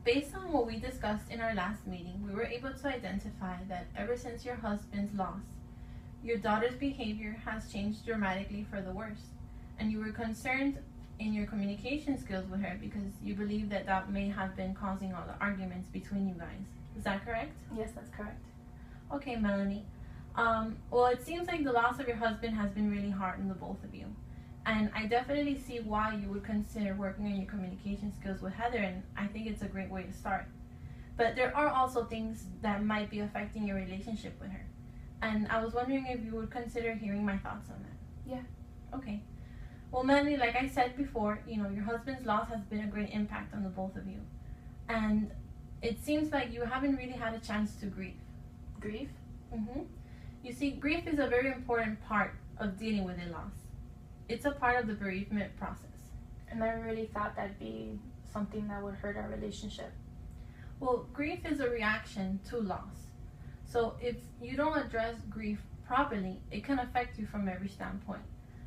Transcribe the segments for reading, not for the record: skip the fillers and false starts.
based on what we discussed in our last meeting, we were able to identify that ever since your husband's loss, your daughter's behavior has changed dramatically for the worse, and you were concerned in your communication skills with her because you believe that that may have been causing all the arguments between you guys. Is that correct? Yes, that's correct. Okay, Melanie. Well, it seems like the loss of your husband has been really hard on the both of you. And I definitely see why you would consider working on your communication skills with Heather, and I think it's a great way to start. But there are also things that might be affecting your relationship with her. And I was wondering if you would consider hearing my thoughts on that. Yeah. Okay. Well, Melanie, like I said before, your husband's loss has been a great impact on the both of you. And it seems like you haven't really had a chance to grieve. Grief? Mm-hmm. You see, grief is a very important part of dealing with a loss. It's a part of the bereavement process. And I really thought that'd be something that would hurt our relationship. Well, grief is a reaction to loss. So if you don't address grief properly, it can affect you from every standpoint,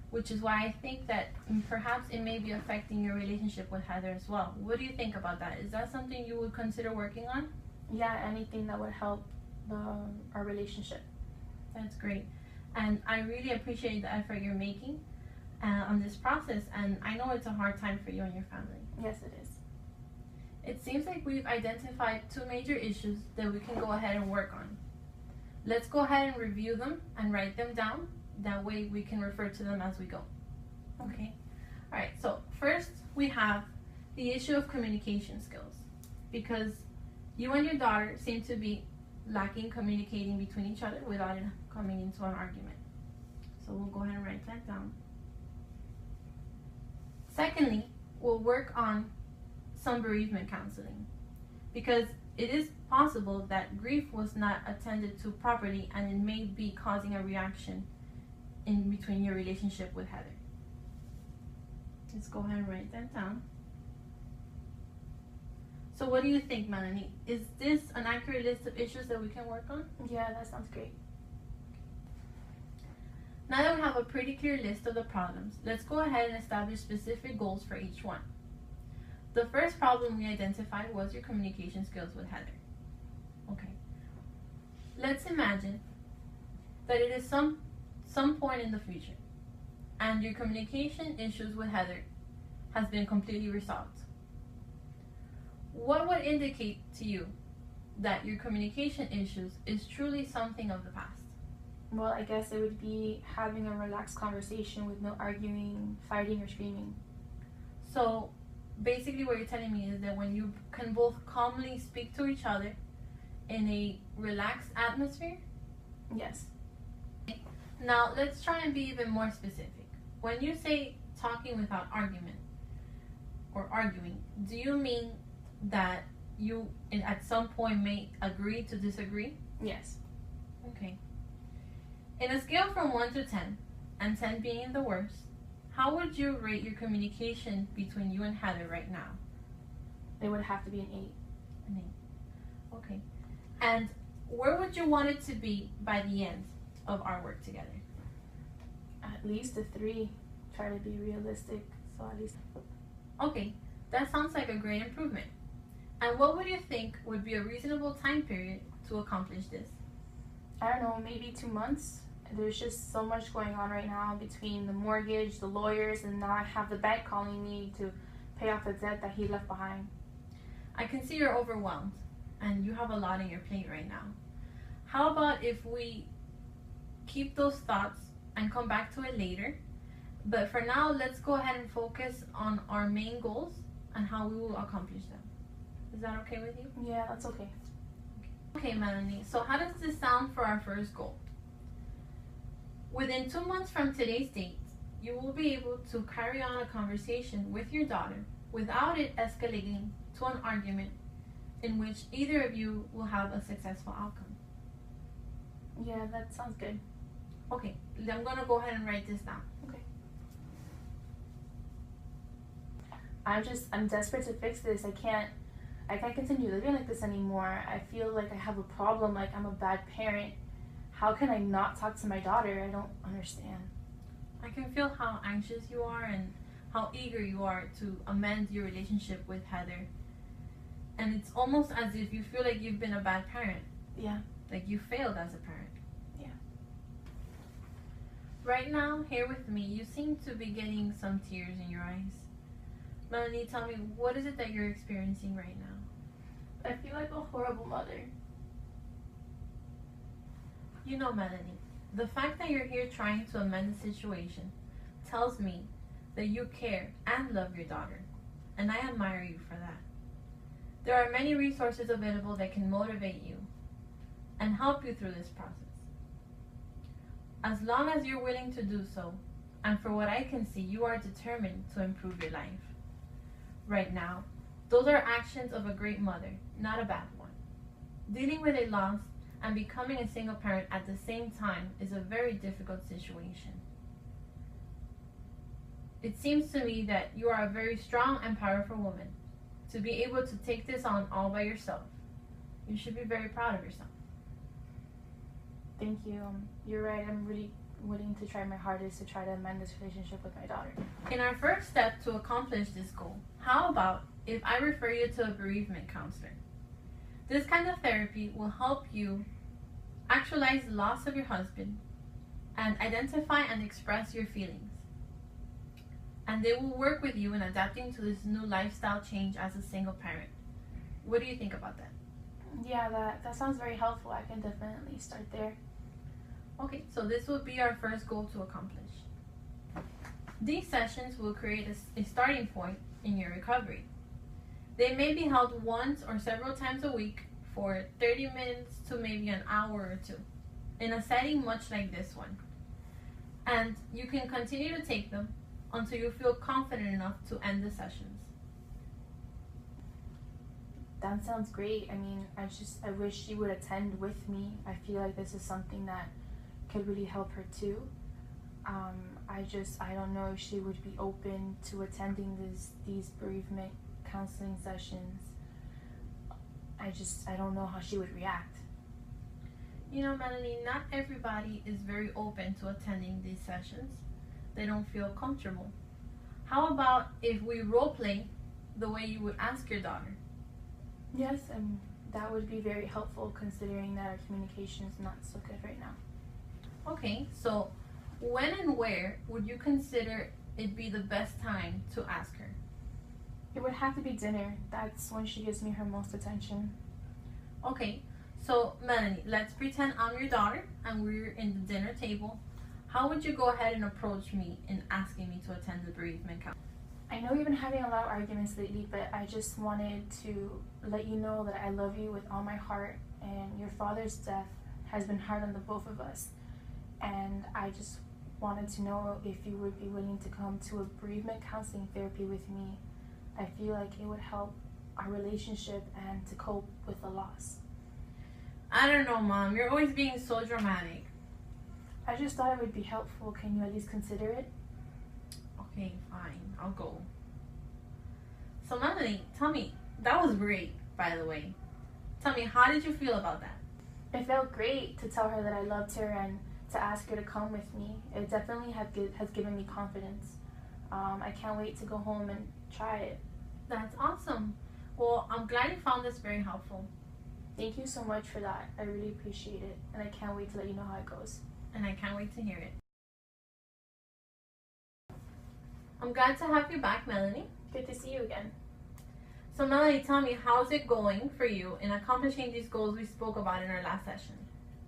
which is why I think that perhaps it may be affecting your relationship with Heather as well. What do you think about that? Is that something you would consider working on? Yeah, anything that would help our relationship. That's great. And I really appreciate the effort you're making on this process, and I know it's a hard time for you and your family. Yes, it is. It seems like we've identified two major issues that we can go ahead and work on. Let's go ahead and review them and write them down. That way we can refer to them as we go. Okay? Alright, so first we have the issue of communication skills, because you and your daughter seem to be lacking communicating between each other without it coming into an argument. So we'll go ahead and write that down. Secondly, we'll work on some bereavement counseling, because it is possible that grief was not attended to properly and it may be causing a reaction in between your relationship with Heather. Let's go ahead and write that down. So what do you think, Melanie? Is this an accurate list of issues that we can work on? Yeah, that sounds great. Now that we have a pretty clear list of the problems, let's go ahead and establish specific goals for each one. The first problem we identified was your communication skills with Heather. Okay. Let's imagine that it is some point in the future and your communication issues with Heather has been completely resolved. What would indicate to you that your communication issues is truly something of the past? Well, I guess it would be having a relaxed conversation with no arguing, fighting, or screaming. So basically what you're telling me is that when you can both calmly speak to each other in a relaxed atmosphere? Yes. Now let's try and be even more specific. When you say talking without argument or arguing, do you mean that you at some point may agree to disagree? Yes. Okay. In a scale from 1 to 10, and 10 being the worst, how would you rate your communication between you and Heather right now? It would have to be an 8. An 8. Okay. And where would you want it to be by the end of our work together? At least a 3. Try to be realistic, so at least. Okay, that sounds like a great improvement. And what would you think would be a reasonable time period to accomplish this? I don't know, maybe 2 months. There's just so much going on right now between the mortgage, the lawyers, and now I have the bank calling me to pay off the debt that he left behind. I can see you're overwhelmed and you have a lot on your plate right now. How about if we keep those thoughts and come back to it later? But for now, let's go ahead and focus on our main goals and how we will accomplish them. Is that okay with you? Yeah, that's okay. Okay, Melanie, so how does this sound for our first goal? Within 2 months from today's date, you will be able to carry on a conversation with your daughter without it escalating to an argument in which either of you will have a successful outcome. Yeah, that sounds good. Okay, I'm going to go ahead and write this down. Okay. I'm desperate to fix this. I can't continue living like this anymore. I feel like I have a problem, like I'm a bad parent. How can I not talk to my daughter? I don't understand. I can feel how anxious you are and how eager you are to amend your relationship with Heather. And it's almost as if you feel like you've been a bad parent. Yeah. Like you failed as a parent. Yeah. Right now, here with me, you seem to be getting some tears in your eyes. Melanie, tell me, what is it that you're experiencing right now? I feel like a horrible mother. You know, Melanie, the fact that you're here trying to amend the situation tells me that you care and love your daughter, and I admire you for that. There are many resources available that can motivate you and help you through this process. As long as you're willing to do so, and for what I can see, you are determined to improve your life. Right now, those are actions of a great mother, not a bad one. Dealing with a loss and becoming a single parent at the same time is a very difficult situation. It seems to me that you are a very strong and powerful woman to be able to take this on all by yourself. You should be very proud of yourself. Thank you. You're right. I'm really willing to try my hardest to try to amend this relationship with my daughter. In our first step to accomplish this goal, how about if I refer you to a bereavement counselor? This kind of therapy will help you actualize the loss of your husband and identify and express your feelings. And they will work with you in adapting to this new lifestyle change as a single parent. What do you think about that? Yeah, that sounds very helpful. I can definitely start there. Okay, so this will be our first goal to accomplish. These sessions will create a starting point in your recovery. They may be held once or several times a week for 30 minutes to maybe an hour or two, in a setting much like this one. And you can continue to take them until you feel confident enough to end the sessions. That sounds great. I mean, I wish she would attend with me. I feel like this is something that could really help her too. I don't know if she would be open to attending these bereavement counseling sessions. I don't know how she would react. You know, Melanie, not everybody is very open to attending these sessions. They don't feel comfortable. How about if we role play the way you would ask your daughter? Yes, that would be very helpful considering that our communication is not so good right now. Okay, so when and where would you consider it be the best time to ask her? It would have to be dinner. That's when she gives me her most attention. Okay, so Melanie, let's pretend I'm your daughter and we're in the dinner table. How would you go ahead and approach me in asking me to attend the bereavement counseling? I know we've been having a lot of arguments lately, but I just wanted to let you know that I love you with all my heart, and your father's death has been hard on the both of us. And I just wanted to know if you would be willing to come to a bereavement counseling therapy with me. I feel like it would help our relationship and to cope with the loss. I don't know, Mom. You're always being so dramatic. I just thought it would be helpful. Can you at least consider it? Okay, fine. I'll go. So Melanie, tell me, that was great, by the way. Tell me, how did you feel about that? It felt great to tell her that I loved her and to ask her to come with me. It definitely has given me confidence. I can't wait to go home and try it. That's awesome. Well, I'm glad you found this very helpful. Thank you so much for that. I really appreciate it, and I can't wait to let you know how it goes. And I can't wait to hear it. I'm glad to have you back, Melanie. Good to see you again. So Melanie, tell me, how's it going for you in accomplishing these goals we spoke about in our last session?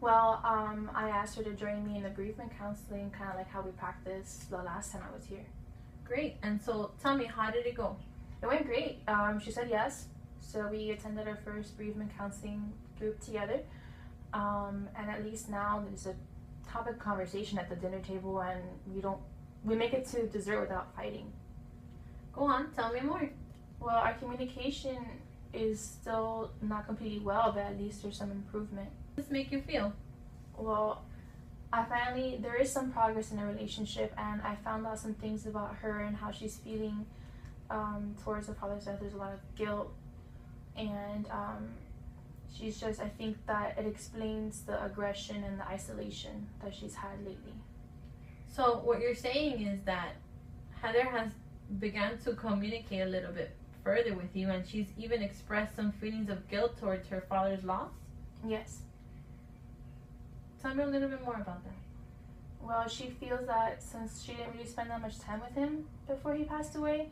Well, I asked her to join me in the bereavement counseling, kind of like how we practiced the last time I was here. Great. And so tell me, how did it go? It went great. She said yes. So we attended our first bereavement counseling group together. And at least now there's a topic of conversation at the dinner table, and we make it to dessert without fighting. Go on, tell me more. Well, our communication is still not completely well, but at least there's some improvement. How does this make you feel? Well, there is some progress in the relationship, and I found out some things about her and how she's feeling towards her father's death. There's a lot of guilt, and I think that it explains the aggression and the isolation that she's had lately. So what you're saying is that Heather has begun to communicate a little bit further with you, and she's even expressed some feelings of guilt towards her father's loss? Yes. Tell me a little bit more about that. Well, she feels that since she didn't really spend that much time with him before he passed away,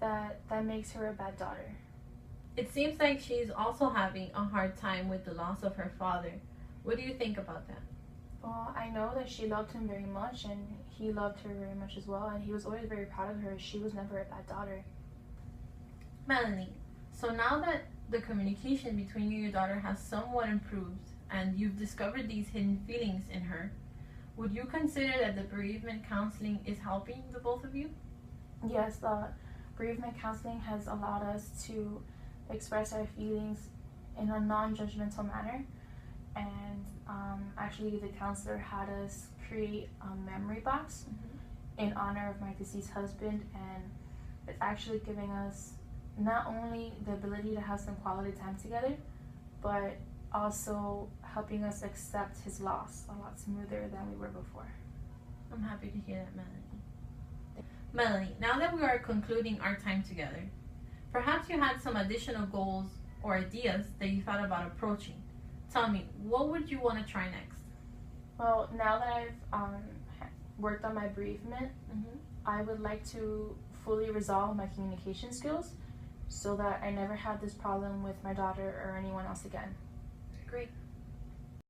that makes her a bad daughter. It seems like she's also having a hard time with the loss of her father. What do you think about that? Well, I know that she loved him very much, and he loved her very much as well, and he was always very proud of her. She was never a bad daughter. Melanie, so now that the communication between you and your daughter has somewhat improved, and you've discovered these hidden feelings in her, would you consider that the bereavement counseling is helping the both of you? Yes, the bereavement counseling has allowed us to express our feelings in a non-judgmental manner, and actually the counselor had us create a memory box in honor of my deceased husband, and it's actually giving us not only the ability to have some quality time together, but also helping us accept his loss a lot smoother than we were before. I'm happy to hear that, Melanie. Melanie, now that we are concluding our time together, perhaps you had some additional goals or ideas that you thought about approaching. Tell me, what would you want to try next? Well, now that I've worked on my bereavement, I would like to fully resolve my communication skills so that I never have this problem with my daughter or anyone else again. Great.